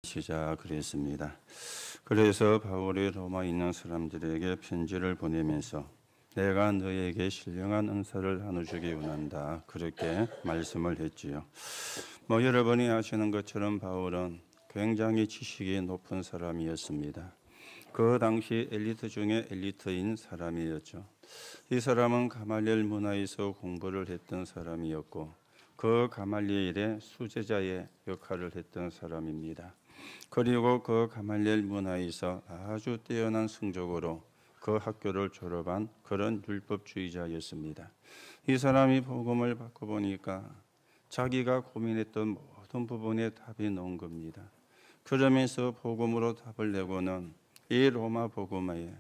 그랬습니다. 그래서 바울이 로마에 있는 사람들에게 편지를 보내면서 내가 너에게 신령한 은사를 나눠주기 원한다, 그렇게 말씀을 했지요. 여러분이 아시는 것처럼 바울은 굉장히 지식이 높은 사람이었습니다. 그 당시 엘리트 중에 엘리트인 사람이었죠. 이 사람은 가말리엘 문화에서 공부를 했던 사람이었고 그 가말리엘의 수제자의 역할을 했던 사람입니다. 그리고 그 가말리엘 문화에서 아주 뛰어난 성적으로 그 학교를 졸업한 그런 율법주의자였습니다. 이 사람이 복음을 받고 보니까 자기가 고민했던 모든 부분에 답이 나온 겁니다. 그러면서 복음으로 답을 내고는 이 로마 복음화에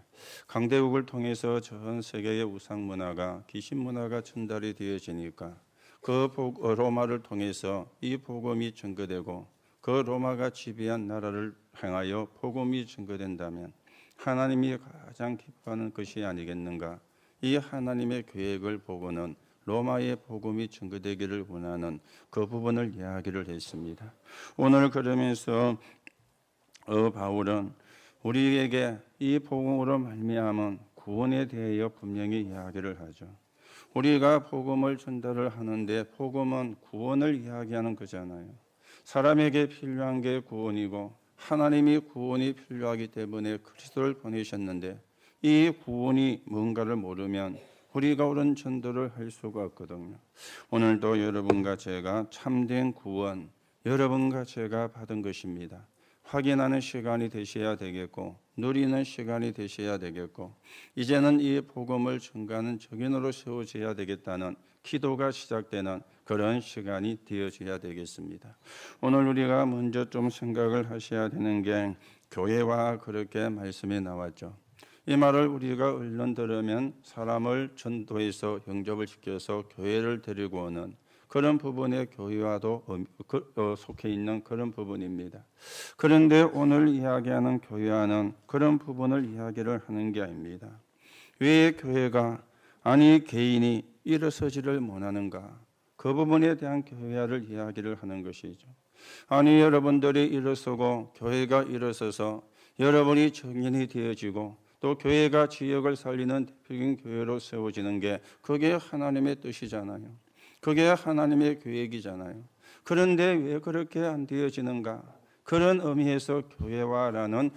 강대국을 통해서 전 세계의 우상 문화가 귀신 문화가 전달이 되어지니까 그 로마를 통해서 이 복음이 전거되고 그 로마가 지배한 나라를 향하여 복음이 전거된다면 하나님이 가장 기뻐하는 것이 아니겠는가? 이 하나님의 계획을 보고는 로마의 복음이 전거되기를 원하는 그 부분을 이야기를 했습니다. 오늘 그러면서 바울은 우리에게 이 복음으로 말미암은 구원에 대하여 분명히 이야기를 하죠. 우리가 복음을 전달을 하는데 복음은 구원을 이야기하는 거잖아요. 사람에게 필요한 게 구원이고 하나님이 구원이 필요하기 때문에 그리스도를 보내셨는데 이 구원이 뭔가를 모르면 우리가 옳은 전도를 할 수가 없거든요. 오늘도 여러분과 제가 참된 구원, 여러분과 제가 받은 것입니다. 확인하는 시간이 되셔야 되겠고 누리는 시간이 되셔야 되겠고 이제는 이 복음을 전가하는 적인으로 세워져야 되겠다는 기도가 시작되는 그런 시간이 되어져야 되겠습니다. 오늘 우리가 먼저 좀 생각을 하셔야 되는 게 교회와 그렇게 말씀이 나왔죠. 이 말을 우리가 얼른 들으면 사람을 전도해서 영접을 시켜서 교회를 데리고 오는 그런 부분에 교회와도 속해 있는 그런 부분입니다. 그런데 오늘 이야기하는 교회와는 그런 부분을 이야기를 하는 게 아닙니다. 왜 교회가 아니 개인이 일어서지를 못하는가? 그 부분에 대한 교회화를 이야기를 하는 것이죠. 아니 여러분들이 일어서고 교회가 일어서서 여러분이 정인이 되어지고 또 교회가 지역을 살리는 대표적인 교회로 세워지는 게 그게 하나님의 뜻이잖아요. 그게 하나님의 계획이잖아요. 그런데 왜 그렇게 안 되어지는가? 그런 의미에서 교회화라는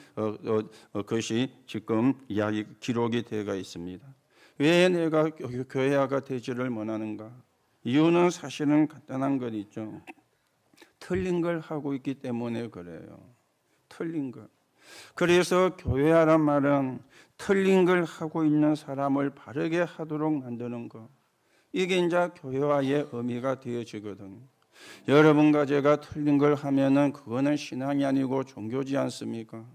것이 지금 이야기 기록이 되어 있습니다. 왜 내가 교회화가 되지를 못하는가? 이유는 사실은 간단한 건 있죠. 틀린 걸 하고 있기 때문에 그래요. 틀린 것. 그래서 교회화란 말은 틀린 걸 하고 있는 사람을 바르게 하도록 만드는 것. 이게 이제 교회화의 의미가 되어지거든요. 여러분과 제가 틀린 걸 하면은 그거는 신앙이 아니고 종교지 않습니까?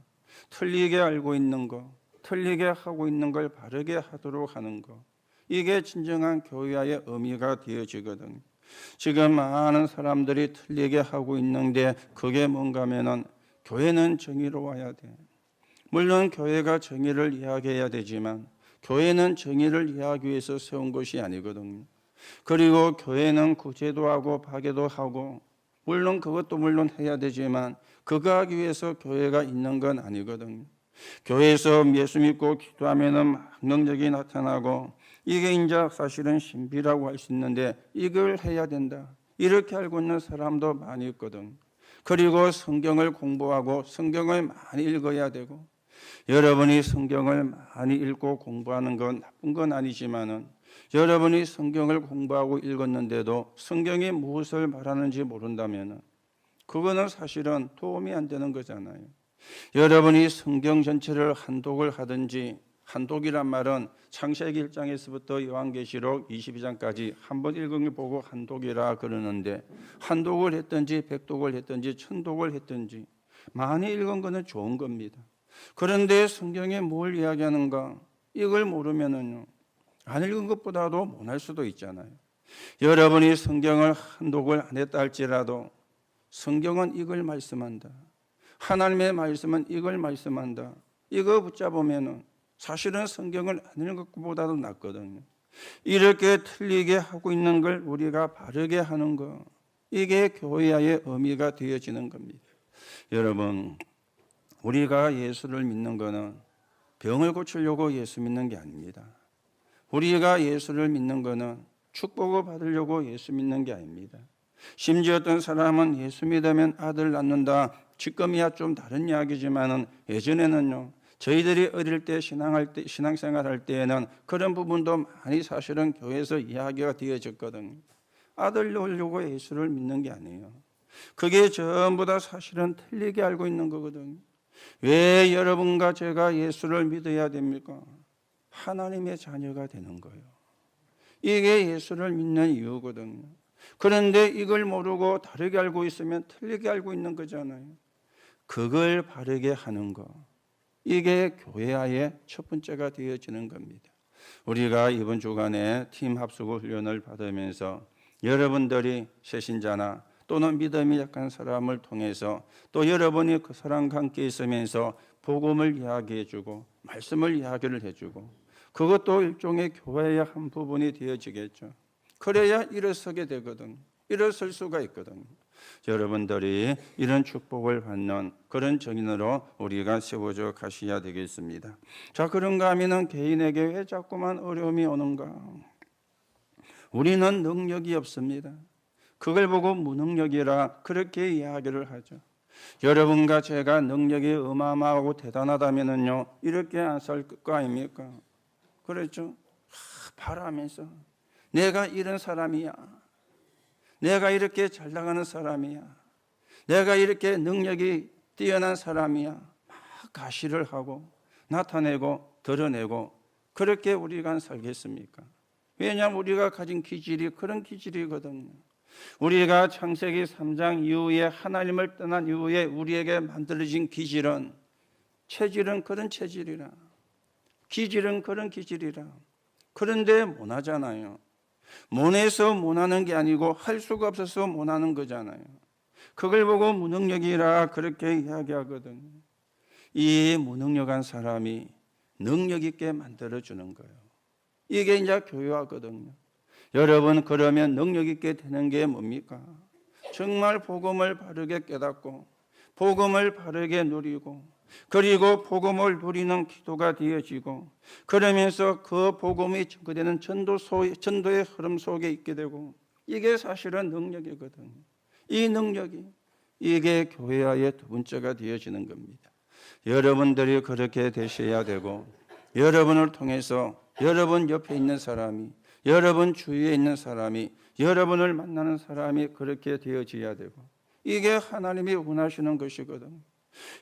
틀리게 알고 있는 거, 틀리게 하고 있는 걸 바르게 하도록 하는 거. 이게 진정한 교회화의 의미가 되어지거든요. 지금 많은 사람들이 틀리게 하고 있는데 그게 뭔가 하면은 교회는 정의로워야 돼. 물론 교회가 정의를 이야기해야 되지만 교회는 정의를 이해하기 위해서 세운 것이 아니거든요. 그리고 교회는 구제도 하고 파괴도 하고 물론 그것도 물론 해야 되지만 그거 하기 위해서 교회가 있는 건 아니거든요. 교회에서 예수 믿고 기도하면은 막 능력이 나타나고 이게 이제 사실은 신비라고 할 수 있는데 이걸 해야 된다. 이렇게 알고 있는 사람도 많이 있거든. 그리고 성경을 공부하고 성경을 많이 읽어야 되고 여러분이 성경을 많이 읽고 공부하는 건 나쁜 건 아니지만은 여러분이 성경을 공부하고 읽었는데도 성경이 무엇을 말하는지 모른다면은 그거는 사실은 도움이 안 되는 거잖아요. 여러분이 성경 전체를 한독을 하든지 한독이란 말은 창세기 1장에서부터 요한계시록 22장까지 한번 읽은 걸 보고 한독이라 그러는데 한독을 했든지 백독을 했든지 천독을 했든지 많이 읽은 거는 좋은 겁니다. 그런데 성경에 뭘 이야기하는가? 이걸 모르면은요, 안 읽은 것보다도 못할 수도 있잖아요. 여러분이 성경을 한독을 안 했다 할지라도 성경은 이걸 말씀한다. 하나님의 말씀은 이걸 말씀한다. 이거 붙잡으면은 사실은 성경을 안 읽은 것보다도 낫거든요. 이렇게 틀리게 하고 있는 걸 우리가 바르게 하는 거, 이게 교회의 의미가 되어지는 겁니다. 여러분, 우리가 예수를 믿는 것은 병을 고치려고 예수 믿는 게 아닙니다. 우리가 예수를 믿는 것은 축복을 받으려고 예수 믿는 게 아닙니다. 심지어 어떤 사람은 예수 믿으면 아들 낳는다. 지금이야 좀 다른 이야기지만은 예전에는요, 저희들이 어릴 때 신앙생활 할 때에는 그런 부분도 많이 사실은 교회에서 이야기가 되어졌거든요. 아들 낳으려고 예수를 믿는 게 아니에요. 그게 전부 다 사실은 틀리게 알고 있는 거거든요. 왜 여러분과 제가 예수를 믿어야 됩니까? 하나님의 자녀가 되는 거예요. 이게 예수를 믿는 이유거든요. 그런데 이걸 모르고 다르게 알고 있으면 틀리게 알고 있는 거잖아요. 그걸 바르게 하는 거, 이게 교회와의 첫 번째가 되어지는 겁니다. 우리가 이번 주간에 팀 합숙 훈련을 받으면서 여러분들이 새신자나 또는 믿음이 약한 사람을 통해서 또 여러분이 그 사람과 함께 있으면서 복음을 이야기해주고 말씀을 이야기를 해주고, 그것도 일종의 교회의 한 부분이 되어지겠죠. 그래야 일어서게 되거든. 일어설 수가 있거든. 여러분들이 이런 축복을 받는 그런 정인으로 우리가 세워져 가셔야 되겠습니다. 자, 그런가 하면은 개인에게 왜 자꾸만 어려움이 오는가? 우리는 능력이 없습니다. 그걸 보고 무능력이라 그렇게 이야기를 하죠. 여러분과 제가 능력이 어마어마하고 대단하다면은요, 이렇게 안 살 거 아닙니까? 그렇죠? 바라면서 내가 이런 사람이야. 내가 이렇게 잘 나가는 사람이야. 내가 이렇게 능력이 뛰어난 사람이야. 막 가시를 하고 나타내고 드러내고 그렇게 우리가 살겠습니까? 왜냐하면 우리가 가진 기질이 그런 기질이거든요. 우리가 창세기 3장 이후에 하나님을 떠난 이후에 우리에게 만들어진 기질은, 체질은 그런 체질이라, 기질은 그런 기질이라. 그런데 못하잖아요. 못해서 못하는 게 아니고 할 수가 없어서 못하는 거잖아요. 그걸 보고 무능력이라 그렇게 이야기하거든요. 이 무능력한 사람이 능력 있게 만들어주는 거예요. 이게 이제 교회화거든요. 여러분, 그러면 능력 있게 되는 게 뭡니까? 정말 복음을 바르게 깨닫고 복음을 바르게 누리고, 그리고 복음을 누리는 기도가 되어지고, 그러면서 그 복음이 그대는 전도의 흐름 속에 있게 되고, 이게 사실은 능력이거든요. 이 능력이, 이게 교회와의 두 번째가 되어지는 겁니다. 여러분들이 그렇게 되셔야 되고, 여러분을 통해서 여러분 옆에 있는 사람이, 여러분 주위에 있는 사람이, 여러분을 만나는 사람이 그렇게 되어져야 되고, 이게 하나님이 원하시는 것이거든요.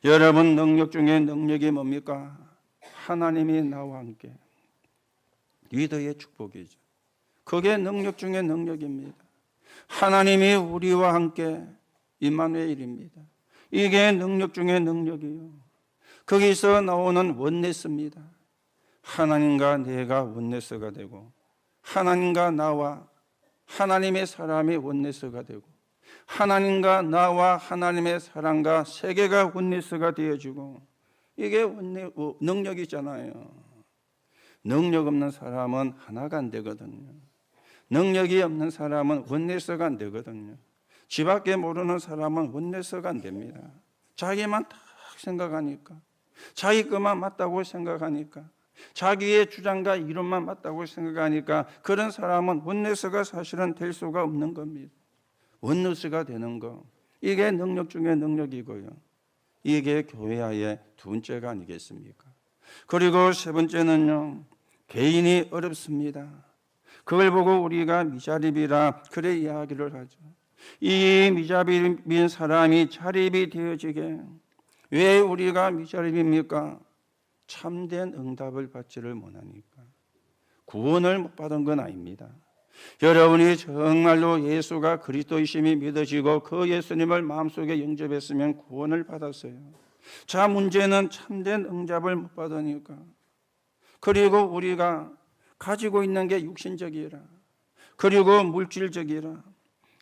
여러분 능력 중에 능력이 뭡니까? 하나님이 나와 함께. 리더의 축복이죠. 그게 능력 중에 능력입니다. 하나님이 우리와 함께, 임마누엘입니다. 이게 능력 중에 능력이에요. 거기서 나오는 원네스입니다. 하나님과 내가 원네스가 되고, 하나님과 나와 하나님의 사람이 원네스가 되고, 하나님과 나와 하나님의 사랑과 세계가 원네스가 되어지고, 이게 능력이잖아요. 능력 없는 사람은 하나가 안 되거든요. 능력이 없는 사람은 원네스가 안 되거든요. 지밖에 모르는 사람은 원네스가 안 됩니다. 자기만 딱 생각하니까, 자기 것만 맞다고 생각하니까, 자기의 주장과 이론만 맞다고 생각하니까 그런 사람은 원네스가 사실은 될 수가 없는 겁니다. 원네스가 되는 거, 이게 능력 중에 능력이고요. 이게 교회와의 두 번째가 아니겠습니까? 그리고 세 번째는요, 개인이 어렵습니다. 그걸 보고 우리가 미자립이라 그래 이야기를 하죠. 이 미자립인 사람이 자립이 되어지게, 왜 우리가 미자립입니까? 참된 응답을 받지를 못하니까. 구원을 못 받은 건 아닙니다. 여러분이 정말로 예수가 그리스도이심이 믿어지고 그 예수님을 마음속에 영접했으면 구원을 받았어요. 자, 문제는 참된 응답을 못 받으니까. 그리고 우리가 가지고 있는 게 육신적이라, 그리고 물질적이라,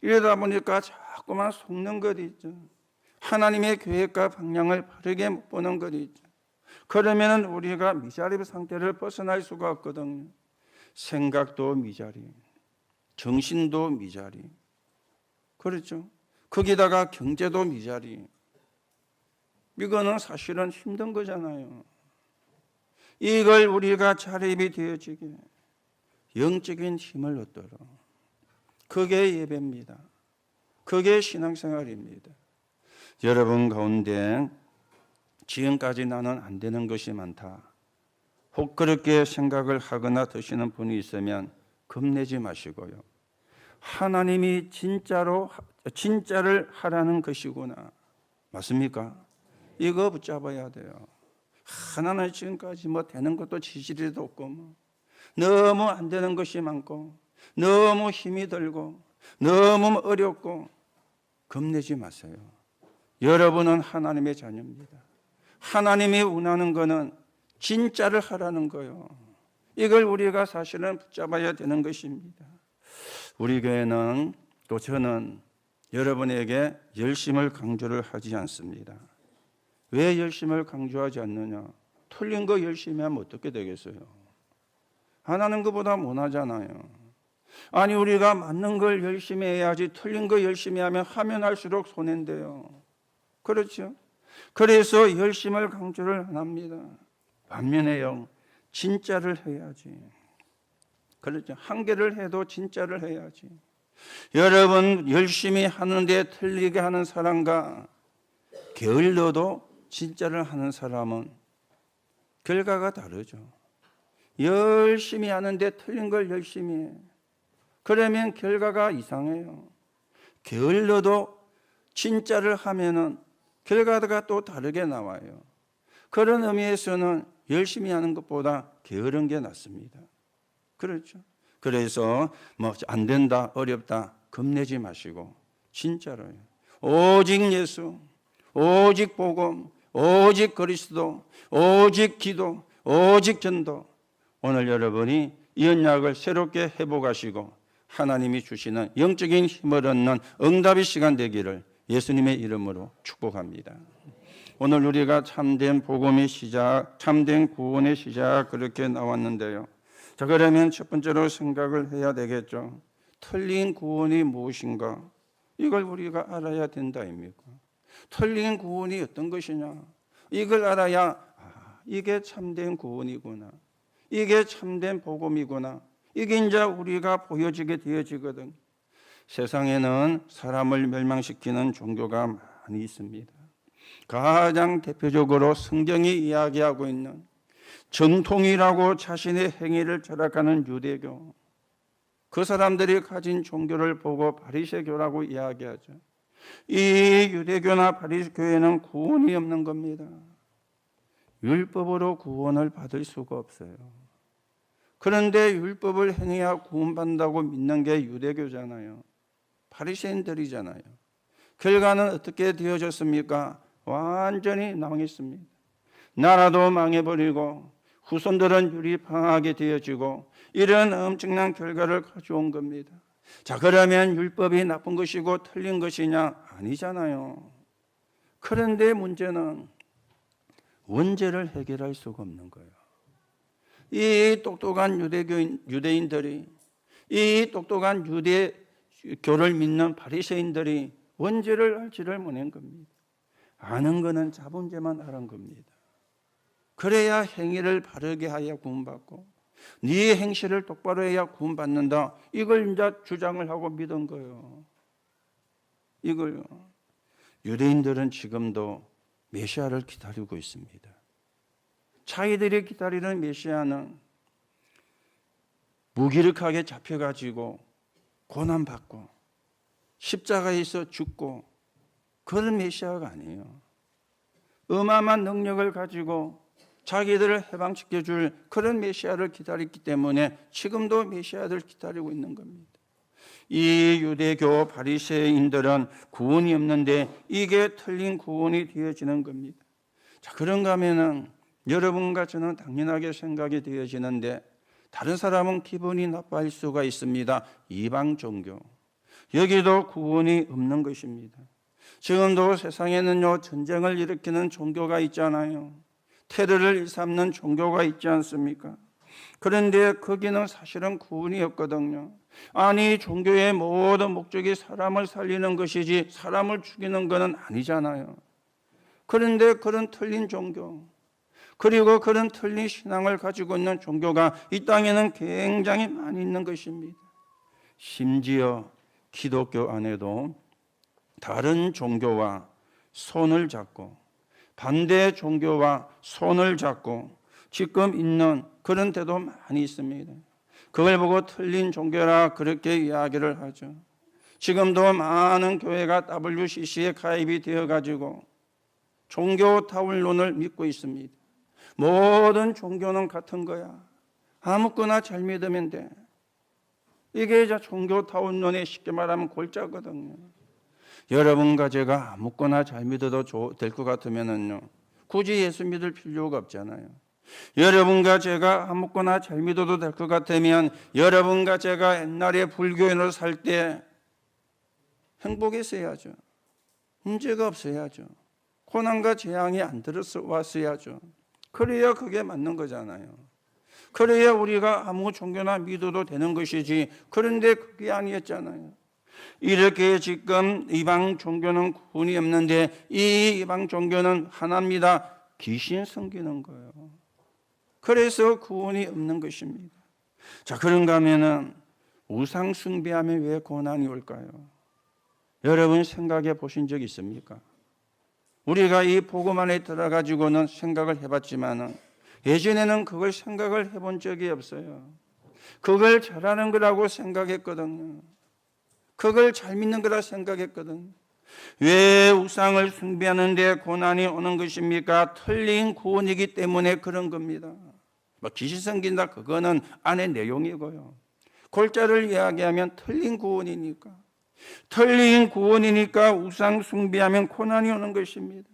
이러다 보니까 자꾸만 속는 것 있죠. 하나님의 계획과 방향을 바르게 못 보는 것 있죠. 그러면 우리가 미자립 상태를 벗어날 수가 없거든요. 생각도 미자립, 정신도 미자립, 그렇죠? 거기다가 경제도 미자립, 이거는 사실은 힘든 거잖아요. 이걸 우리가 자립이 되어지게 영적인 힘을 얻도록, 그게 예배입니다. 그게 신앙생활입니다. 여러분 가운데 지금까지 나는 안 되는 것이 많다, 혹 그렇게 생각을 하거나 드시는 분이 있으면 겁내지 마시고요. 하나님이 진짜를 하라는 것이구나. 맞습니까? 이거 붙잡아야 돼요. 하나는 지금까지 뭐 되는 것도 지지리도 없고, 뭐 너무 안 되는 것이 많고, 너무 힘이 들고, 너무 어렵고, 겁내지 마세요. 여러분은 하나님의 자녀입니다. 하나님이 원하는 거는 진짜를 하라는 거예요. 이걸 우리가 사실은 붙잡아야 되는 것입니다. 우리 교회는, 또 저는 여러분에게 열심을 강조를 하지 않습니다. 왜 열심을 강조하지 않느냐? 틀린 거 열심히 하면 어떻게 되겠어요? 안 하는 것보다 못하잖아요. 아니, 우리가 맞는 걸 열심히 해야지 틀린 거 열심히 하면 할수록 손해인데요. 그렇죠? 그래서 열심을 강조를 안 합니다. 반면에요, 진짜를 해야지. 그렇죠? 한계를 해도 진짜를 해야지. 여러분, 열심히 하는데 틀리게 하는 사람과 게을러도 진짜를 하는 사람은 결과가 다르죠. 열심히 하는데 틀린 걸 열심히 해. 그러면 결과가 이상해요. 게을러도 진짜를 하면은 결과가 또 다르게 나와요. 그런 의미에서는 열심히 하는 것보다 게으른 게 낫습니다. 그렇죠? 그래서 뭐 안 된다, 어렵다 겁내지 마시고 진짜로요. 오직 예수, 오직 복음, 오직 그리스도, 오직 기도, 오직 전도. 오늘 여러분이 이 언약을 새롭게 회복하시고 하나님이 주시는 영적인 힘을 얻는 응답의 시간 되기를 예수님의 이름으로 축복합니다. 오늘 우리가 참된 복음의 시작, 참된 구원의 시작 그렇게 나왔는데요. 자, 그러면 첫 번째로 생각을 해야 되겠죠. 틀린 구원이 무엇인가? 이걸 우리가 알아야 된다 아닙니까? 틀린 구원이 어떤 것이냐? 이걸 알아야 이게 참된 구원이구나, 이게 참된 복음이구나, 이게 이제 우리가 보여지게 되어지거든. 세상에는 사람을 멸망시키는 종교가 많이 있습니다. 가장 대표적으로 성경이 이야기하고 있는 정통이라고 자신의 행위를 철학하는 유대교, 그 사람들이 가진 종교를 보고 바리새교라고 이야기하죠. 이 유대교나 바리새교에는 구원이 없는 겁니다. 율법으로 구원을 받을 수가 없어요. 그런데 율법을 행해야 구원받는다고 믿는 게 유대교잖아요. 바리새인들이잖아요. 결과는 어떻게 되어졌습니까? 완전히 망했습니다. 나라도 망해버리고 후손들은 유리방하게 되어지고 이런 엄청난 결과를 가져온 겁니다. 자, 그러면 율법이 나쁜 것이고 틀린 것이냐? 아니잖아요. 그런데 문제는 원죄를 해결할 수가 없는 거예요. 이 똑똑한 유대인들이, 이 똑똑한 유대교를 믿는 바리새인들이 원죄를 알지를 못한 겁니다. 아는 거는 자본죄만 아는 겁니다. 그래야 행위를 바르게 하여 구원받고 네 행실을 똑바로 해야 구원받는다, 이걸 이제 주장을 하고 믿은 거예요. 이걸요. 유대인들은 지금도 메시아를 기다리고 있습니다. 자기들이 기다리는 메시아는 무기력하게 잡혀가지고 고난받고 십자가에서 죽고 그런 메시아가 아니에요. 어마어마한 능력을 가지고 자기들을 해방시켜줄 그런 메시아를 기다렸기 때문에 지금도 메시아를 기다리고 있는 겁니다. 이 유대교 바리새인들은 구원이 없는데 이게 틀린 구원이 되어지는 겁니다. 자, 그런가 하면은 여러분과 저는 당연하게 생각이 되어지는데 다른 사람은 기분이 나빠할 수가 있습니다. 이방 종교, 여기도 구원이 없는 것입니다. 지금도 세상에는요, 전쟁을 일으키는 종교가 있잖아요. 테러를 일삼는 종교가 있지 않습니까? 그런데 거기는 사실은 구원이 없거든요. 아니, 종교의 모든 목적이 사람을 살리는 것이지 사람을 죽이는 것은 아니잖아요. 그런데 그런 틀린 종교, 그리고 그런 틀린 신앙을 가지고 있는 종교가 이 땅에는 굉장히 많이 있는 것입니다. 심지어 기독교 안에도 다른 종교와 손을 잡고 반대 종교와 손을 잡고 지금 있는 그런 데도 많이 있습니다. 그걸 보고 틀린 종교라 그렇게 이야기를 하죠. 지금도 많은 교회가 WCC에 가입이 되어가지고 종교 타율론을 믿고 있습니다. 모든 종교는 같은 거야. 아무거나 잘 믿으면 돼. 이게 이제 종교 타율론의 쉽게 말하면 골자거든요. 여러분과 제가 아무거나 잘 믿어도 될 것 같으면은요, 굳이 예수 믿을 필요가 없잖아요. 여러분과 제가 아무거나 잘 믿어도 될 것 같으면 여러분과 제가 옛날에 불교인으로 살 때 행복했어야죠. 문제가 없어야죠. 고난과 재앙이 안 들어왔어야죠. 그래야 그게 맞는 거잖아요. 그래야 우리가 아무 종교나 믿어도 되는 것이지. 그런데 그게 아니었잖아요. 이렇게 지금 이방 종교는 구원이 없는데 이 이방 종교는 하나입니다. 귀신 섬기는 거예요. 그래서 구원이 없는 것입니다. 자, 그런가 하면은 우상 숭배하면 왜 고난이 올까요? 여러분 생각해 보신 적 있습니까? 우리가 이 복음 안에 들어가지고는 생각을 해봤지만은 예전에는 그걸 생각을 해본 적이 없어요. 그걸 잘하는 거라고 생각했거든요. 그걸 잘 믿는 거라 생각했거든요. 왜 우상을 숭배하는데 고난이 오는 것입니까? 틀린 구원이기 때문에 그런 겁니다. 귀신 섬긴다 그거는 안의 내용이고요. 골자를 이야기하면 틀린 구원이니까. 틀린 구원이니까 우상 숭배하면 고난이 오는 것입니다.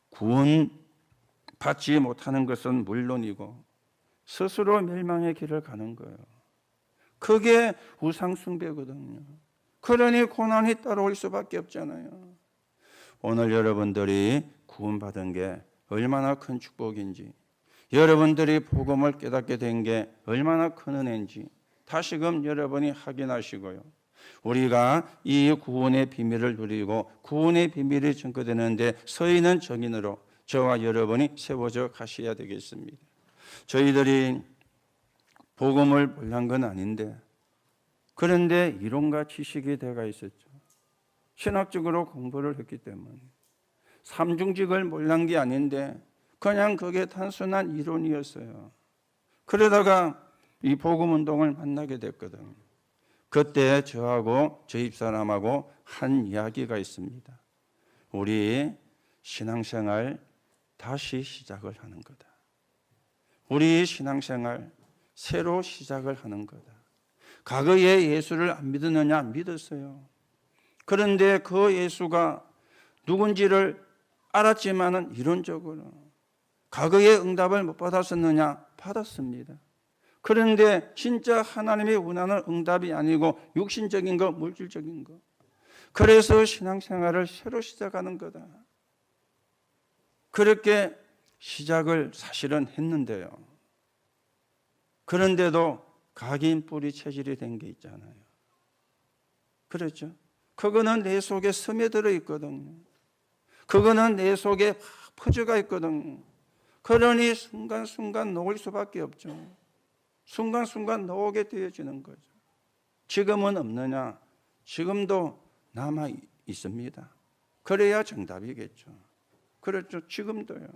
구원 받지 못하는 것은 물론이고 스스로 멸망의 길을 가는 거예요. 그게 우상 숭배거든요. 그러니 고난이 따라올 수밖에 없잖아요. 오늘 여러분들이 구원받은 게 얼마나 큰 축복인지, 여러분들이 복음을 깨닫게 된 게 얼마나 큰 은혜인지 다시금 여러분이 확인하시고요. 우리가 이 구원의 비밀을 누리고 구원의 비밀이 증거되는데 서 있는 증인으로 저와 여러분이 세워져 가셔야 되겠습니다. 저희들이 복음을 몰란 건 아닌데 그런데 이론과 지식이 되어 있었죠. 신학적으로 공부를 했기 때문에 삼중직을 몰란 게 아닌데 그냥 그게 단순한 이론이었어요. 그러다가 이 복음운동을 만나게 됐거든요. 그때 저하고 저 집사람하고 한 이야기가 있습니다. 우리 신앙생활 다시 시작을 하는 거다. 우리 신앙생활 새로 시작을 하는 거다. 과거에 예수를 안 믿었느냐? 믿었어요. 그런데 그 예수가 누군지를 알았지만은 이론적으로 과거에 응답을 못 받았었느냐? 받았습니다. 그런데 진짜 하나님의 원하는 응답이 아니고 육신적인 거, 물질적인 거. 그래서 신앙생활을 새로 시작하는 거다. 그렇게 시작을 사실은 했는데요. 그런데도 각인 뿌리 체질이 된 게 있잖아요. 그렇죠? 그거는 내 속에 스며들어 있거든요. 그거는 내 속에 퍼져가 있거든요. 그러니 순간순간 녹을 수밖에 없죠. 순간순간 녹게 되어지는 거죠. 지금은 없느냐? 지금도 남아 있습니다. 그래야 정답이겠죠. 그렇죠. 지금도요.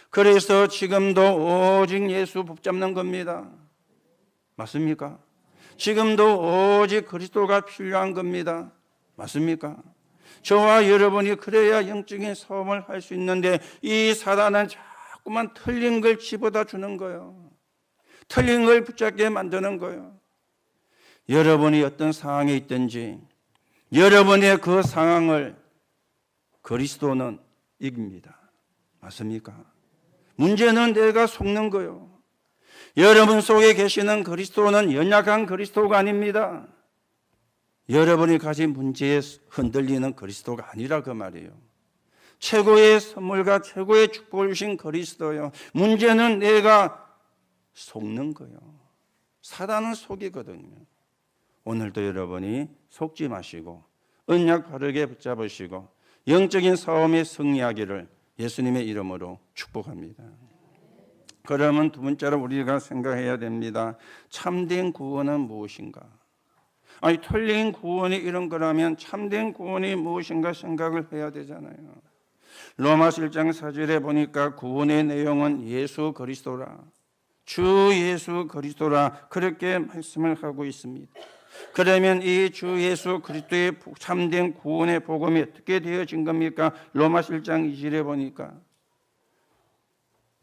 그래서 지금도 오직 예수 붙잡는 겁니다. 맞습니까? 지금도 오직 그리스도가 필요한 겁니다. 맞습니까? 저와 여러분이 그래야 영적인 싸움을 할 수 있는데 이 사단은 자꾸만 틀린 걸 집어다 주는 거예요. 틀린 걸 붙잡게 만드는 거예요. 여러분이 어떤 상황에 있든지 여러분의 그 상황을 그리스도는 이깁니다. 맞습니까? 문제는 내가 속는 거예요. 여러분 속에 계시는 그리스도는 연약한 그리스도가 아닙니다. 여러분이 가진 문제에 흔들리는 그리스도가 아니라 그 말이에요. 최고의 선물과 최고의 축복을 주신 그리스도요. 문제는 내가 속는 거예요. 사단은 속이거든요. 오늘도 여러분이 속지 마시고 언약 바르게 붙잡으시고 영적인 싸움에 승리하기를 예수님의 이름으로 축복합니다. 그러면 두 번째로 우리가 생각해야 됩니다. 참된 구원은 무엇인가? 아니, 틀린 구원이 이런 거라면 참된 구원이 무엇인가 생각을 해야 되잖아요. 로마서 1장 4절에 보니까 구원의 내용은 예수 그리스도라, 주 예수 그리스도라, 그렇게 말씀을 하고 있습니다. 그러면 이 주 예수 그리스도의 참된 구원의 복음이 어떻게 되어진 겁니까? 로마서 1장 2절에 보니까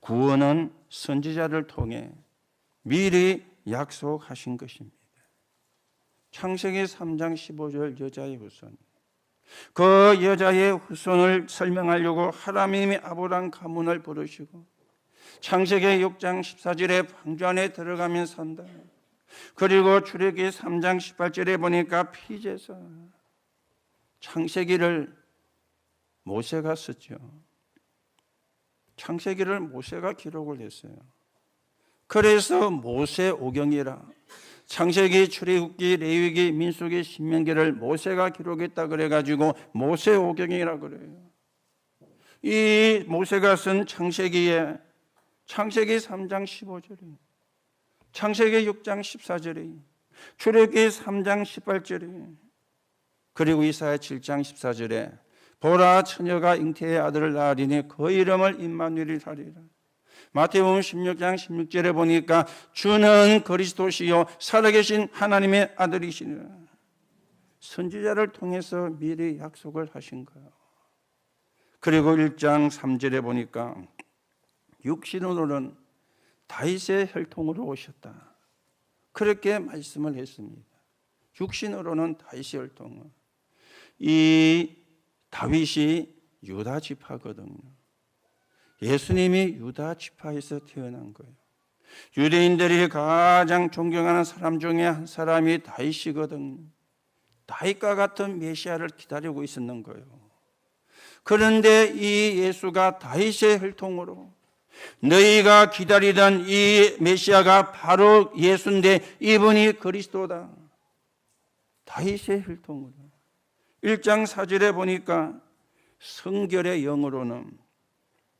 구원은 선지자를 통해 미리 약속하신 것입니다. 창세기 3장 15절 여자의 후손, 그 여자의 후손을 설명하려고 하나님이 아브라함 가문을 부르시고 창세기 6장 14절에 방주 안에 들어가면 산다. 그리고 출애굽기 3장 18절에 보니까 피제사, 창세기를 모세가 썼죠. 창세기를 모세가 기록을 했어요. 그래서 모세오경이라, 창세기, 출애굽기, 레위기, 민수기, 신명기를 모세가 기록했다 그래가지고 모세오경이라 그래요. 이 모세가 쓴 창세기에 창세기 3장 15절이, 창세기 6장 14절이, 출애굽기 3장 18절이, 그리고 이사야 7장 14절에 보라 처녀가 잉태의 아들을 낳으리니 그 이름을 임마누엘이라 하리라. 마태복음 16장 16절에 보니까 주는 그리스도시요 살아계신 하나님의 아들이시니라. 선지자를 통해서 미리 약속을 하신 거예요. 그리고 1장 3절에 보니까 육신으로는 다윗의 혈통으로 오셨다, 그렇게 말씀을 했습니다. 육신으로는 다윗의 혈통을. 이 다윗이 유다 지파거든요. 예수님이 유다 지파에서 태어난 거예요. 유대인들이 가장 존경하는 사람 중에 한 사람이 다윗이거든요. 다윗과 같은 메시아를 기다리고 있었는 거예요. 그런데 이 예수가 다윗의 혈통으로, 너희가 기다리던 이 메시아가 바로 예수인데 이분이 그리스도다, 다윗의 혈통으로. 1장 4절에 보니까 성결의 영으로는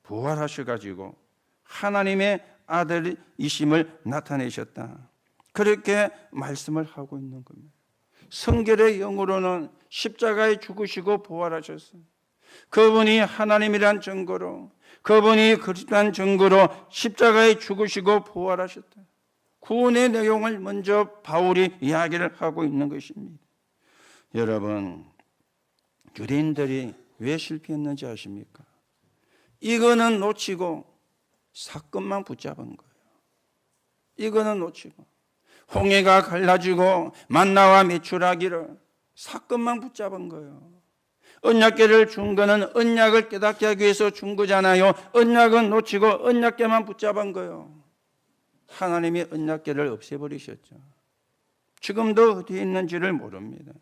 부활하셔가지고 하나님의 아들이심을 나타내셨다, 그렇게 말씀을 하고 있는 겁니다. 성결의 영으로는 십자가에 죽으시고 부활하셨어요. 그분이 하나님이란 증거로, 그분이 그리스도란 증거로 십자가에 죽으시고 부활하셨다. 구원의 내용을 먼저 바울이 이야기를 하고 있는 것입니다. 여러분, 유대인들이 왜 실패했는지 아십니까? 이거는 놓치고 사건만 붙잡은 거예요. 이거는 놓치고 홍해가 갈라지고 만나와 메추라기를 사건만 붙잡은 거예요. 언약궤를 준 거는 언약을 깨닫게 하기 위해서 준 거잖아요. 언약은 놓치고 언약궤만 붙잡은 거예요. 하나님이 언약궤를 없애버리셨죠. 지금도 어디에 있는지를 모릅니다.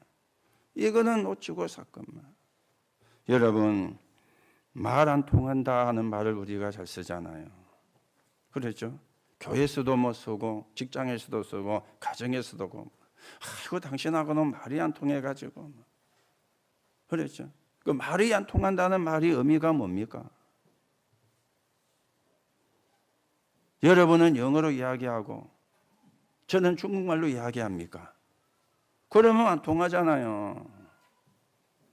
이거는 놓치고 사건만. 여러분, 말 안 통한다 하는 말을 우리가 잘 쓰잖아요. 그렇죠? 교회에서도 뭐 쓰고 직장에서도 쓰고 가정에서도 쓰고, 아이고 당신하고는 말이 안 통해가지고, 그렇죠? 그 말이 안 통한다는 말이 의미가 뭡니까? 여러분은 영어로 이야기하고 저는 중국말로 이야기합니까? 그러면 안 통하잖아요.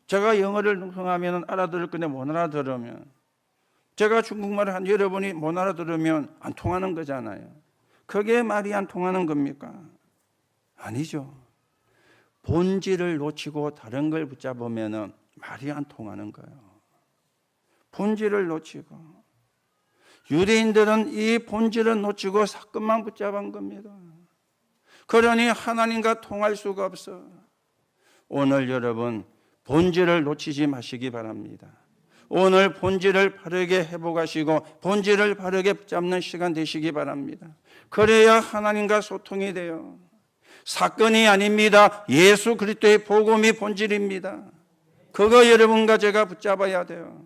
제가 영어를 능통하면 알아들을 건데 못 알아들으면, 제가 중국말을 한 여러분이 못 알아들으면 안 통하는 거잖아요. 그게 말이 안 통하는 겁니까? 아니죠. 본질을 놓치고 다른 걸 붙잡으면 말이 안 통하는 거예요. 본질을 놓치고. 유대인들은 이 본질을 놓치고 사건만 붙잡은 겁니다. 그러니 하나님과 통할 수가 없어. 오늘 여러분, 본질을 놓치지 마시기 바랍니다. 오늘 본질을 바르게 회복하시고 본질을 바르게 붙잡는 시간 되시기 바랍니다. 그래야 하나님과 소통이 돼요. 사건이 아닙니다. 예수 그리스도의 복음이 본질입니다. 그거 여러분과 제가 붙잡아야 돼요.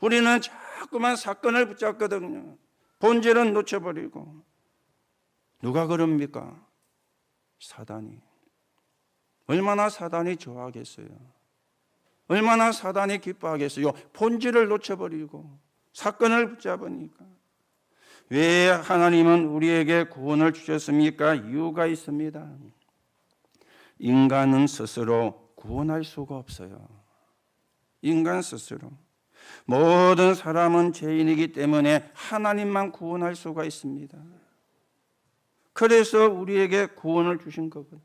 우리는 자꾸만 사건을 붙잡거든요. 본질은 놓쳐버리고. 누가 그럽니까? 사단이. 얼마나 사단이 좋아하겠어요. 얼마나 사단이 기뻐하겠어요. 본질을 놓쳐버리고 사건을 붙잡으니까. 왜 하나님은 우리에게 구원을 주셨습니까? 이유가 있습니다. 인간은 스스로 구원할 수가 없어요. 인간 스스로. 모든 사람은 죄인이기 때문에 하나님만 구원할 수가 있습니다. 그래서 우리에게 구원을 주신 거거든요.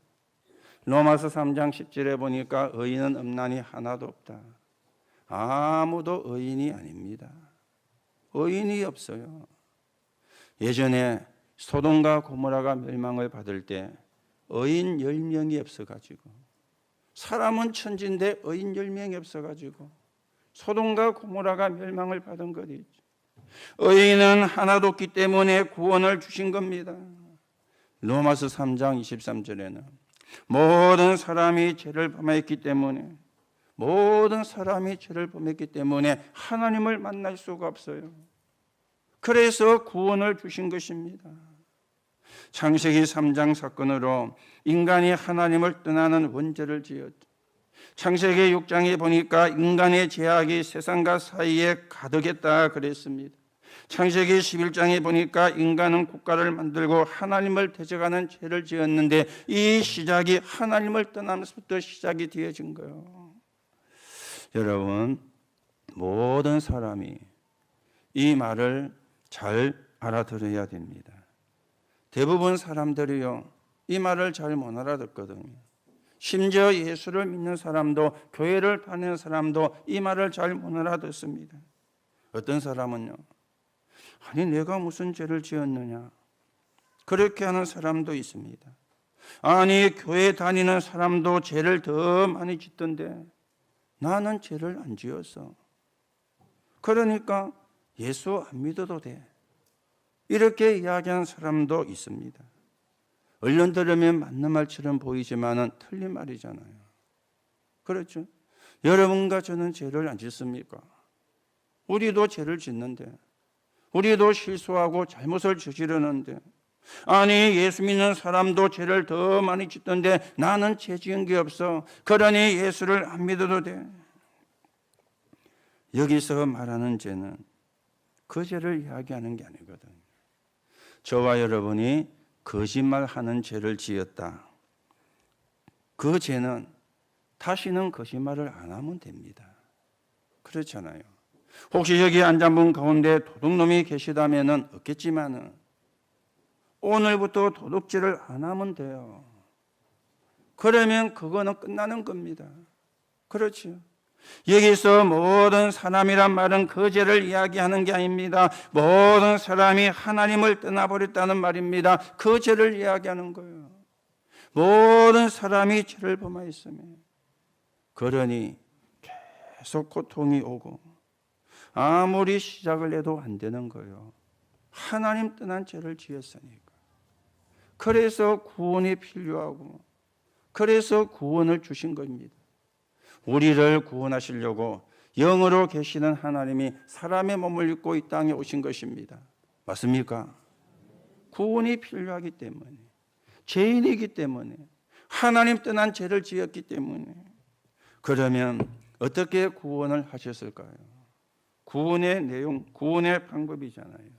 로마서 3장 10절에 보니까 의인은 없나니 하나도 없다. 아무도 의인이 아닙니다. 의인이 없어요. 예전에 소돔과 고모라가 멸망을 받을 때 의인 10명이 없어가지고, 사람은 천지인데 의인 10명이 없어가지고 소돔과 고모라가 멸망을 받은 것이죠. 의인은 하나도 없기 때문에 구원을 주신 겁니다. 로마서 3장 23절에는 모든 사람이 죄를 범했기 때문에, 모든 사람이 죄를 범했기 때문에 하나님을 만날 수가 없어요. 그래서 구원을 주신 것입니다. 창세기 3장 사건으로 인간이 하나님을 떠나는 원죄를 지었죠. 창세기 6장에 보니까 인간의 죄악이 세상과 사이에 가득했다 그랬습니다. 창세기 11장에 보니까 인간은 국가를 만들고 하나님을 대적하는 죄를 지었는데, 이 시작이 하나님을 떠나면서부터 시작이 되어진 거예요. 여러분, 모든 사람이 이 말을 잘 알아들어야 됩니다. 대부분 사람들이요, 이 말을 잘 못 알아듣거든요. 심지어 예수를 믿는 사람도, 교회를 다니는 사람도 이 말을 잘 못 알아듣습니다. 어떤 사람은요, 아니 내가 무슨 죄를 지었느냐, 그렇게 하는 사람도 있습니다. 아니 교회 다니는 사람도 죄를 더 많이 짓던데 나는 죄를 안 지었어. 그러니까 예수 안 믿어도 돼. 이렇게 이야기하는 사람도 있습니다. 얼른 들으면 맞는 말처럼 보이지만은 틀린 말이잖아요. 그렇죠? 여러분과 저는 죄를 안 짓습니까? 우리도 죄를 짓는데, 우리도 실수하고 잘못을 저지르는데, 아니 예수 믿는 사람도 죄를 더 많이 짓던데 나는 죄 지은 게 없어. 그러니 예수를 안 믿어도 돼. 여기서 말하는 죄는 그 죄를 이야기하는 게 아니거든요. 저와 여러분이 거짓말하는 죄를 지었다. 그 죄는 다시는 거짓말을 안 하면 됩니다. 그렇잖아요. 혹시 여기 앉은 분 가운데 도둑놈이 계시다면 없겠지만은 오늘부터 도둑질을 안 하면 돼요. 그러면 그거는 끝나는 겁니다. 그렇죠? 여기서 모든 사람이란 말은 그 죄를 이야기하는 게 아닙니다. 모든 사람이 하나님을 떠나버렸다는 말입니다. 그 죄를 이야기하는 거예요. 모든 사람이 죄를 범하였으며, 그러니 계속 고통이 오고 아무리 시작을 해도 안 되는 거예요. 하나님 떠난 죄를 지었으니까. 그래서 구원이 필요하고, 그래서 구원을 주신 겁니다. 우리를 구원하시려고 영으로 계시는 하나님이 사람의 몸을 입고 이 땅에 오신 것입니다. 맞습니까? 구원이 필요하기 때문에, 죄인이기 때문에, 하나님 떠난 죄를 지었기 때문에. 그러면 어떻게 구원을 하셨을까요? 구원의 내용, 구원의 방법이잖아요.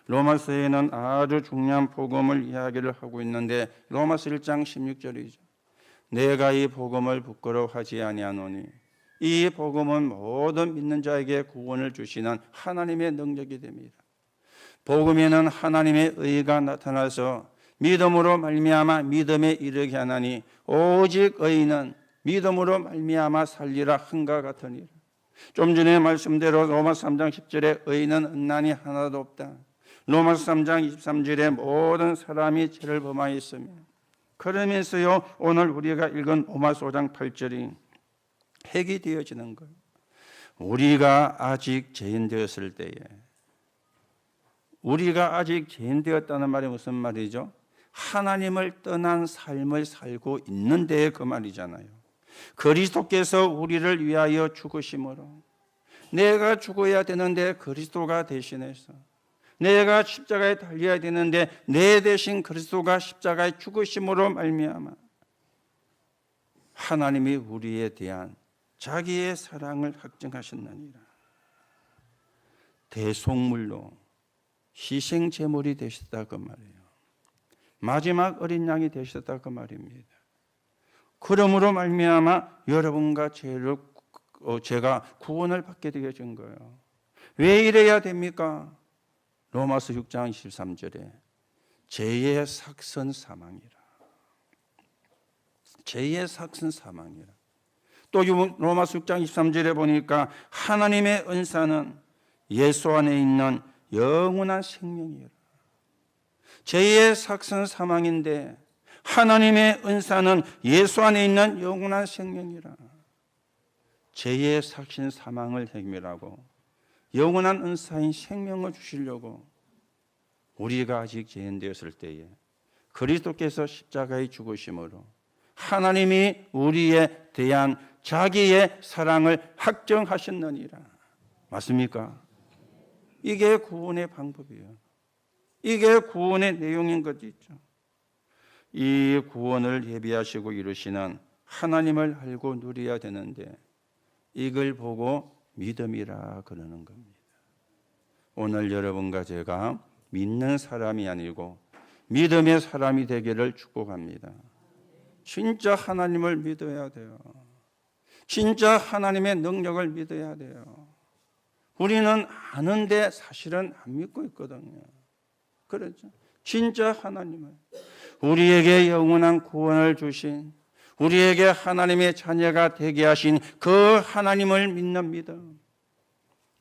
로마서에는 아주 중요한 복음을 이야기를 하고 있는데, 로마서 1장 16절이죠. 내가 이 복음을 부끄러워하지 아니하노니 이 복음은 모든 믿는 자에게 구원을 주시는 하나님의 능력이 됩니다. 복음에는 하나님의 의가 나타나서 믿음으로 말미암아 믿음에 이르게 하나니 오직 의인은 믿음으로 말미암아 살리라 한가 같으니라. 좀 전에 말씀대로 로마서 3장 10절에 의인은 없나니 하나도 없다. 로마서 3장 23절에 모든 사람이 죄를 범하였으며, 그러면서요 오늘 우리가 읽은 로마서 5장 8절이 핵이 되어지는 거예요. 우리가 아직 죄인 되었을 때에, 우리가 아직 죄인 되었다는 말이 무슨 말이죠? 하나님을 떠난 삶을 살고 있는 데에 그 말이잖아요. 그리스도께서 우리를 위하여 죽으심으로, 내가 죽어야 되는데 그리스도가 대신해서, 내가 십자가에 달려야 되는데 내 대신 그리스도가 십자가에 죽으심으로 말미암아 하나님이 우리에 대한 자기의 사랑을 확증하셨느니라. 대속물로 희생 제물이 되셨다 그 말이에요. 마지막 어린 양이 되셨다 그 말입니다. 그러므로 말미암아 여러분과 제가 구원을 받게 되어진 거예요. 왜 이래야 됩니까? 로마서 6장 23절에 죄의 삭선 사망이라. 죄의 삭선 사망이라. 또 로마서 6장 23절에 보니까 하나님의 은사는 예수 안에 있는 영원한 생명이라. 죄의 삭선 사망인데 하나님의 은사는 예수 안에 있는 영원한 생명이라. 죄의 삭신 사망을 해결하고 영원한 은사인 생명을 주시려고 우리가 아직 죄인 되었을 때에 그리스도께서 십자가에 죽으심으로 하나님이 우리에 대한 자기의 사랑을 확정하셨느니라. 맞습니까? 이게 구원의 방법이에요. 이게 구원의 내용인 것이 있죠. 이 구원을 예비하시고 이루시는 하나님을 알고 누려야 되는데 이걸 보고 믿음이라 그러는 겁니다. 오늘 여러분과 제가 믿는 사람이 아니고 믿음의 사람이 되기를 축복합니다. 진짜 하나님을 믿어야 돼요. 진짜 하나님의 능력을 믿어야 돼요. 우리는 아는데 사실은 안 믿고 있거든요. 그렇죠? 진짜 하나님을, 우리에게 영원한 구원을 주신, 우리에게 하나님의 자녀가 되게 하신 그 하나님을 믿는 믿음,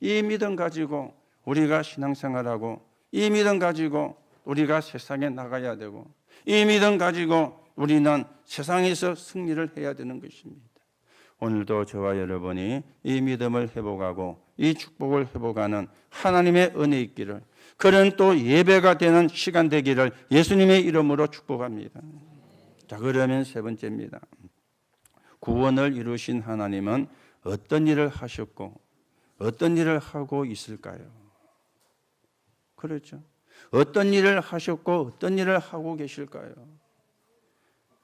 이 믿음 가지고 우리가 신앙생활하고, 이 믿음 가지고 우리가 세상에 나가야 되고, 이 믿음 가지고 우리는 세상에서 승리를 해야 되는 것입니다. 오늘도 저와 여러분이 이 믿음을 회복하고 이 축복을 회복하는 하나님의 은혜 있기를, 그런 또 예배가 되는 시간 되기를 예수님의 이름으로 축복합니다. 자, 그러면 세 번째입니다. 구원을 이루신 하나님은 어떤 일을 하셨고 어떤 일을 하고 있을까요? 그렇죠. 어떤 일을 하셨고 어떤 일을 하고 계실까요?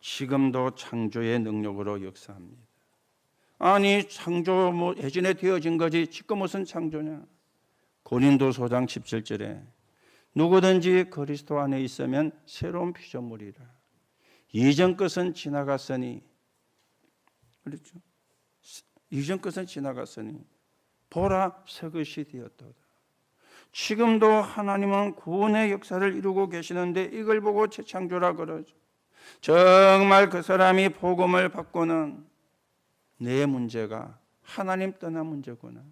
지금도 창조의 능력으로 역사합니다. 아니, 창조 예전에 되어진 거지 지금 무슨 창조냐? 고린도서 17절에 누구든지 그리스도 안에 있으면 새로운 피조물이라. 이전 것은 지나갔으니, 그렇죠? 이전 것은 지나갔으니 보라 새 것이 되었도다. 지금도 하나님은 구원의 역사를 이루고 계시는데 이걸 보고 재창조라 그러죠. 정말 그 사람이 복음을 받고는 내 문제가 하나님 떠난 문제구나.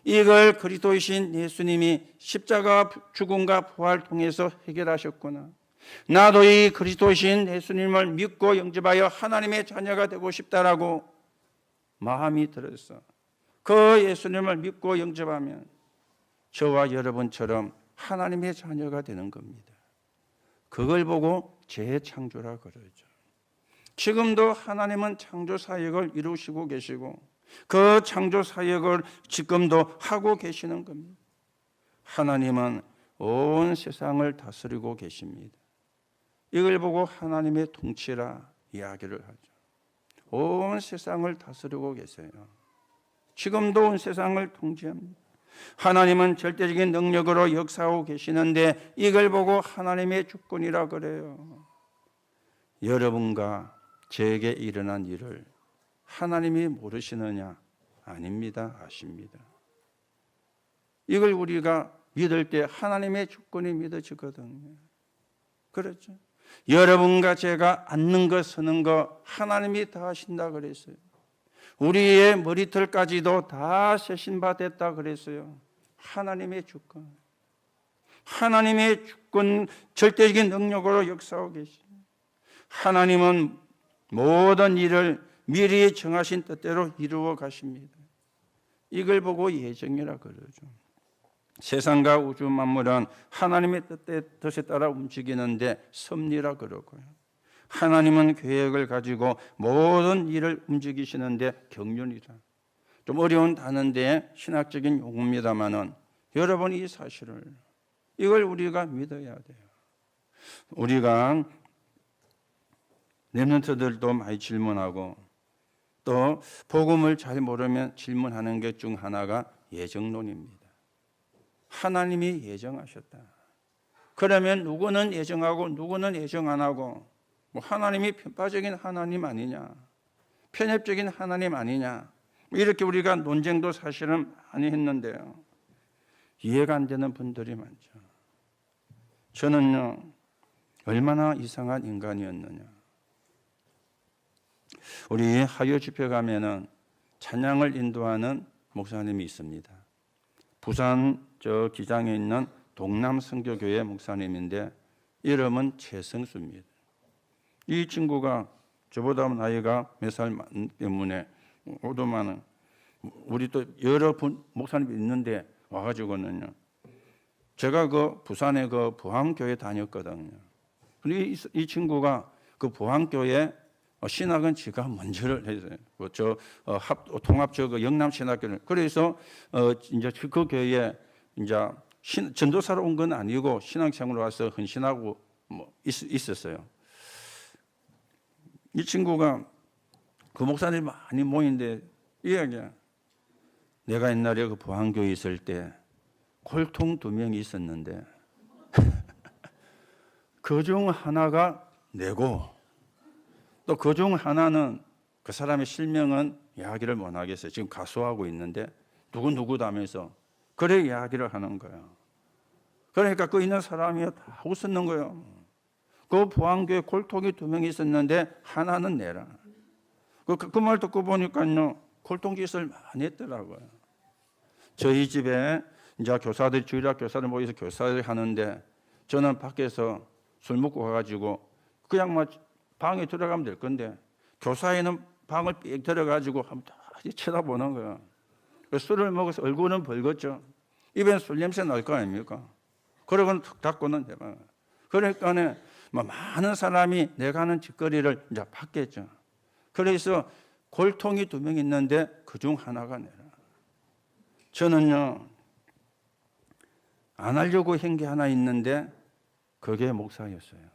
이걸 그리스도이신 예수님이 십자가 죽음과 부활을 통해서 해결하셨구나. 나도 이 그리스도이신 예수님을 믿고 영접하여 하나님의 자녀가 되고 싶다라고 마음이 들었어. 그 예수님을 믿고 영접하면 저와 여러분처럼 하나님의 자녀가 되는 겁니다. 그걸 보고 재창조라 그러죠. 지금도 하나님은 창조 사역을 이루시고 계시고 그 창조 사역을 지금도 하고 계시는 겁니다. 하나님은 온 세상을 다스리고 계십니다. 이걸 보고 하나님의 통치라 이야기를 하죠. 온 세상을 다스리고 계세요. 지금도 온 세상을 통치합니다. 하나님은 절대적인 능력으로 역사하고 계시는데 이걸 보고 하나님의 주권이라 그래요. 여러분과 저에게 일어난 일을 하나님이 모르시느냐? 아닙니다. 아십니다. 이걸 우리가 믿을 때 하나님의 주권이 믿어지거든요. 그렇죠? 여러분과 제가 앉는 것 서는 것 하나님이 다 하신다 그랬어요. 우리의 머리털까지도 다 세신 바 됐다 그랬어요. 하나님의 주권, 하나님의 주권, 절대적인 능력으로 역사하고 계십니다. 하나님은 모든 일을 미리 정하신 뜻대로 이루어 가십니다. 이걸 보고 예정이라 그러죠. 세상과 우주 만물은 하나님의 뜻에 따라 움직이는데 섭리라 그러고요. 하나님은 계획을 가지고 모든 일을 움직이시는데 경륜이라. 좀 어려운 단어인데 신학적인 용어입니다만은 여러분 이 사실을, 이걸 우리가 믿어야 돼요. 우리가 렘넌트들도 많이 질문하고 또 복음을 잘 모르면 질문하는 것 중 하나가 예정론입니다. 하나님이 예정하셨다. 그러면 누구는 예정하고 누구는 예정 안 하고, 뭐 하나님이 편파적인 하나님 아니냐, 편협적인 하나님 아니냐, 이렇게 우리가 논쟁도 사실은 많이 했는데요. 이해가 안 되는 분들이 많죠. 저는요, 얼마나 이상한 인간이었느냐. 우리 하교 집회 가면은 찬양을 인도하는 목사님이 있습니다. 부산 저 기장에 있는 동남선교교회 목사님인데 이름은 최성수입니다. 이 친구가 저보다 나이가 몇 살 많기 때문에 오도 많은, 우리 또 여러 분 목사님이 있는데 와가지고는요, 제가 그 부산에 그 부항교회 다녔거든요. 근데 이 친구가 그 부항교회 신학은 지가 먼저를 했어요. 통합 영남신학교를. 그래서 이제 그 교회에 이제 전도사로 온 건 아니고 신앙생활로 와서 헌신하고 뭐 있었어요. 이 친구가 그 목사님이 많이 모이는데 이야기야. 내가 옛날에 그 부항교회 있을 때 골통 2명이 있었는데 그 중 하나가 내고, 또 그 중 하나는 그 사람의 실명은 이야기를 못 하겠어요. 지금 가수하고 있는데 누구누구다 하면서 그래 이야기를 하는 거예요. 그러니까 그 있는 사람이 다 웃었는 거예요. 그 부항교회 골통이 2명이 있었는데 하나는 내라. 그 말 듣고 보니까요, 골통짓을 많이 했더라고요. 저희 집에 이제 교사들, 주일학 교사들 모여서 교사를 하는데 저는 밖에서 술 먹고 가가지고 그냥 막 방에 들어가면 될 건데 교사에는 방을 삑 들어가지고 한번 다 쳐다보는 거예요. 술을 먹어서 얼굴은 벌겋죠. 입에는 술 냄새 날 거 아닙니까? 그러고는 툭 닫고는 해봐요. 그러니까 많은 사람이 내가 하는 짓거리를 이제 봤겠죠. 그래서 골통이 2명 있는데 그 중 하나가 내라. 저는요, 안 하려고 한 게 하나 있는데 그게 목사였어요.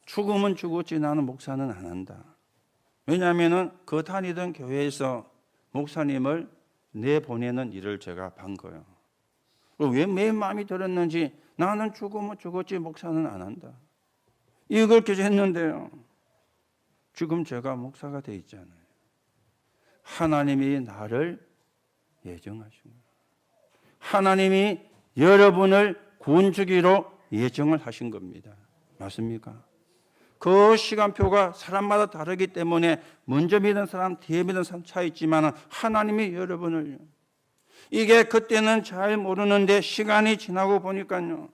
죽으면 죽었지 나는 목사는 안 한다. 왜냐하면 그 다니던 교회에서 목사님을 내보내는 일을 제가 본 거예요. 왜 내 마음이 들었는지 나는 죽으면 죽었지 목사는 안 한다. 이걸 결정했는데요. 지금 제가 목사가 돼 있잖아요. 하나님이 나를 예정하신 거예요. 하나님이 여러분을 구원 주기로 예정을 하신 겁니다. 맞습니까? 그 시간표가 사람마다 다르기 때문에 먼저 믿은 사람, 뒤에 믿은 사람 차이 있지만 하나님이 여러분을, 이게 그때는 잘 모르는데 시간이 지나고 보니까요,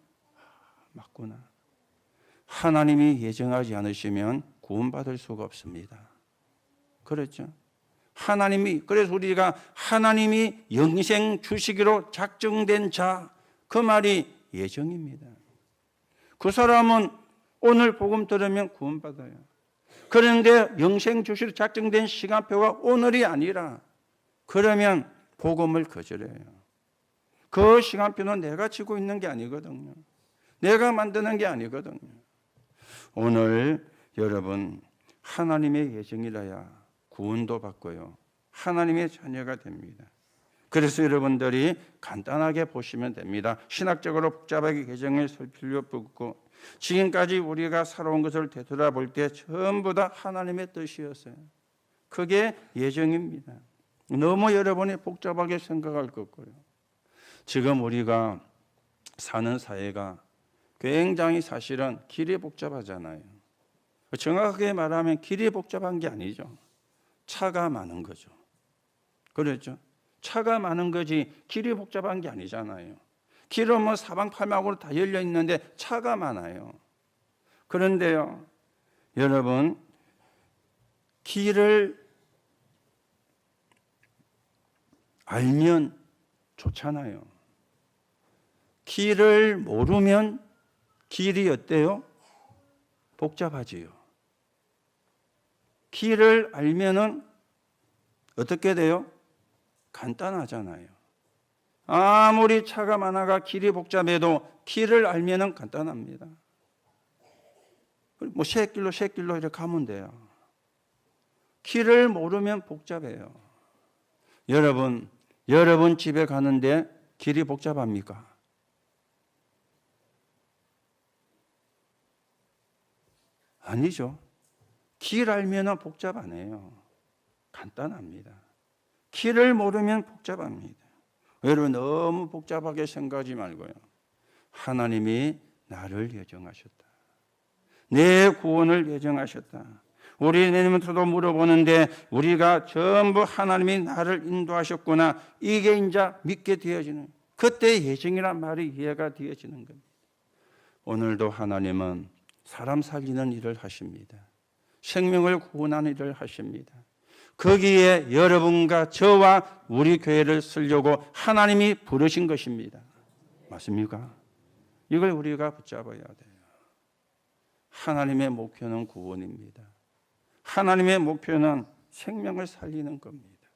맞구나. 하나님이 예정하지 않으시면 구원받을 수가 없습니다. 그렇죠? 하나님이, 그래서 우리가 하나님이 영생 주시기로 작정된 자, 그 말이 예정입니다. 그 사람은 오늘 복음 들으면 구원받아요. 그런데 영생 주시기로 작정된 시간표가 오늘이 아니라 그러면 복음을 거절해요. 그 시간표는 내가 지고 있는 게 아니거든요. 내가 만드는 게 아니거든요. 오늘 여러분, 하나님의 예정이라야 구원도 받고요, 하나님의 자녀가 됩니다. 그래서 여러분들이 간단하게 보시면 됩니다. 신학적으로 복잡하게 개정을 쓸 필요 없고, 지금까지 우리가 살아온 것을 되돌아볼 때 전부 다 하나님의 뜻이었어요. 그게 예정입니다. 너무 여러분이 복잡하게 생각할 것 같고요. 지금 우리가 사는 사회가 굉장히 사실은 길이 복잡하잖아요. 정확하게 말하면 길이 복잡한 게 아니죠. 차가 많은 거죠. 그렇죠? 차가 많은 거지 길이 복잡한 게 아니잖아요. 길은 뭐 사방팔방으로 다 열려 있는데 차가 많아요. 그런데요, 여러분, 길을 알면 좋잖아요. 길을 모르면 길이 어때요? 복잡하지요. 길을 알면은 어떻게 돼요? 간단하잖아요. 아무리 차가 많아가 길이 복잡해도 길을 알면은 간단합니다. 뭐 새길로 이렇게 가면 돼요. 길을 모르면 복잡해요. 여러분 집에 가는데 길이 복잡합니까? 아니죠. 길 알면 복잡 안 해요. 간단합니다. 길을 모르면 복잡합니다. 여러분 너무 복잡하게 생각하지 말고요. 하나님이 나를 예정하셨다. 내 구원을 예정하셨다. 우리님한테도 물어보는데 우리가 전부 하나님이 나를 인도하셨구나. 이게 이제 믿게 되어지는, 그때 예정이란 말이 이해가 되어지는 겁니다. 오늘도 하나님은 사람 살리는 일을 하십니다. 생명을 구원하는 일을 하십니다. 거기에 여러분과 저와 우리 교회를 쓰려고 하나님이 부르신 것입니다. 맞습니까? 이걸 우리가 붙잡아야 돼요. 하나님의 목표는 구원입니다. 하나님의 목표는 생명을 살리는 겁니다.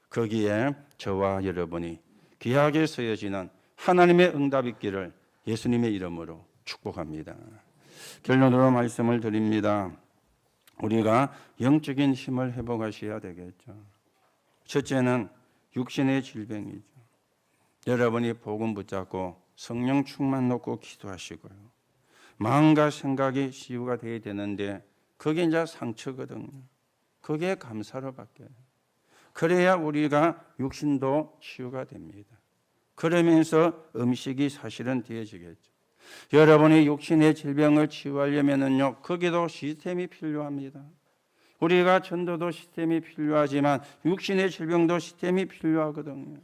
거기에 저와 여러분이 귀하게 쓰여지는 하나님의 응답 있기를 예수님의 이름으로 축복합니다. 결론으로 말씀을 드립니다. 우리가 영적인 힘을 회복하셔야 되겠죠. 첫째는 육신의 질병이죠. 여러분이 복음 붙잡고 성령 충만 놓고 기도하시고요. 마음과 생각이 치유가 되어야 되는데 그게 이제 상처거든요. 그게 감사로 바뀌어요. 그래야 우리가 육신도 치유가 됩니다. 그러면서 음식이 사실은 되어지겠죠. 여러분이 육신의 질병을 치유하려면요, 거기도 시스템이 필요합니다. 우리가 전도도 시스템이 필요하지만 육신의 질병도 시스템이 필요하거든요.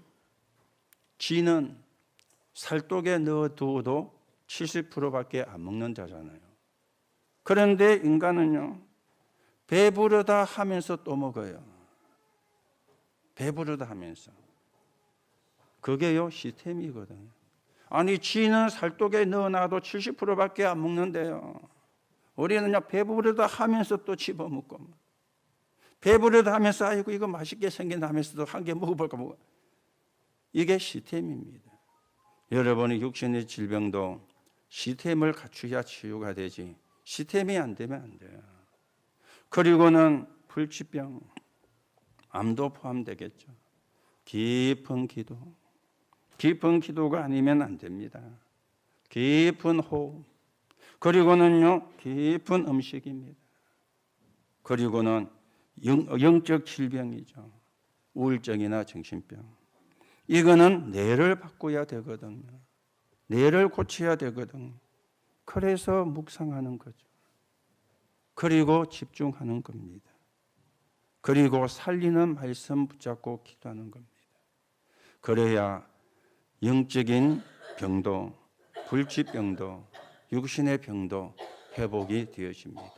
쥐는 살독에 넣어두어도 70%밖에 안 먹는 자잖아요. 그런데 인간은요, 배부르다 하면서 또 먹어요. 배부르다 하면서. 그게요, 시스템이거든요. 아니, 쥐는 살독에 넣어놔도 70%밖에 안 먹는데요. 우리는요, 배부르다 하면서 또 집어먹고, 배부르다 하면서 아이고 이거 맛있게 생긴 하면서도 한 개 먹어볼까 먹어. 이게 시스템입니다. 여러분의 육신의 질병도 시스템을 갖추어야 치유가 되지, 시스템이 안 되면 안 돼요. 그리고는 불치병, 암도 포함되겠죠. 깊은 기도가 아니면 안 됩니다. 깊은 호흡, 그리고는요, 깊은 음식입니다. 그리고는 영적 질병이죠. 우울증이나 정신병. 이거는 뇌를 바꿔야 되거든요. 뇌를 고쳐야 되거든요. 그래서 묵상하는 거죠. 그리고 집중하는 겁니다. 그리고 살리는 말씀 붙잡고 기도하는 겁니다. 그래야 영적인 병도, 불치병도, 육신의 병도 회복이 되어집니다.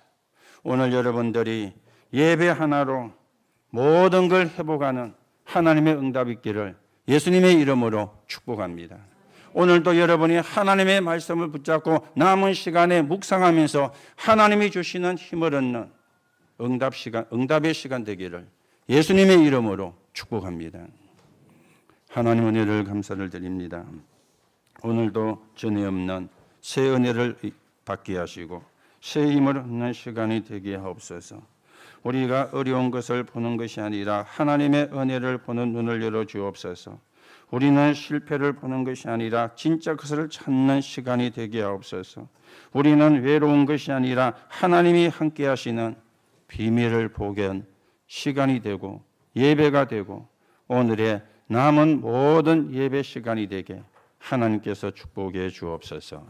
오늘 여러분들이 예배 하나로 모든 걸 회복하는 하나님의 응답 있기를 예수님의 이름으로 축복합니다. 오늘도 여러분이 하나님의 말씀을 붙잡고 남은 시간에 묵상하면서 하나님이 주시는 힘을 얻는 응답의 시간 되기를 예수님의 이름으로 축복합니다. 하나님 은혜를 감사를 드립니다. 오늘도 전에 없는 새 은혜를 받게 하시고 새 힘을 얻는 시간이 되게 하옵소서. 우리가 어려운 것을 보는 것이 아니라 하나님의 은혜를 보는 눈을 열어 주옵소서. 우리는 실패를 보는 것이 아니라 진짜 것을 찾는 시간이 되게 하옵소서. 우리는 외로운 것이 아니라 하나님이 함께 하시는 비밀을 보게 시간이 되고 예배가 되고 오늘의 남은 모든 예배 시간이 되게 하나님께서 축복해 주옵소서.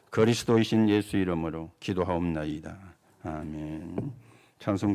그리스도이신 예수 이름으로 기도하옵나이다. 아멘. 찬송가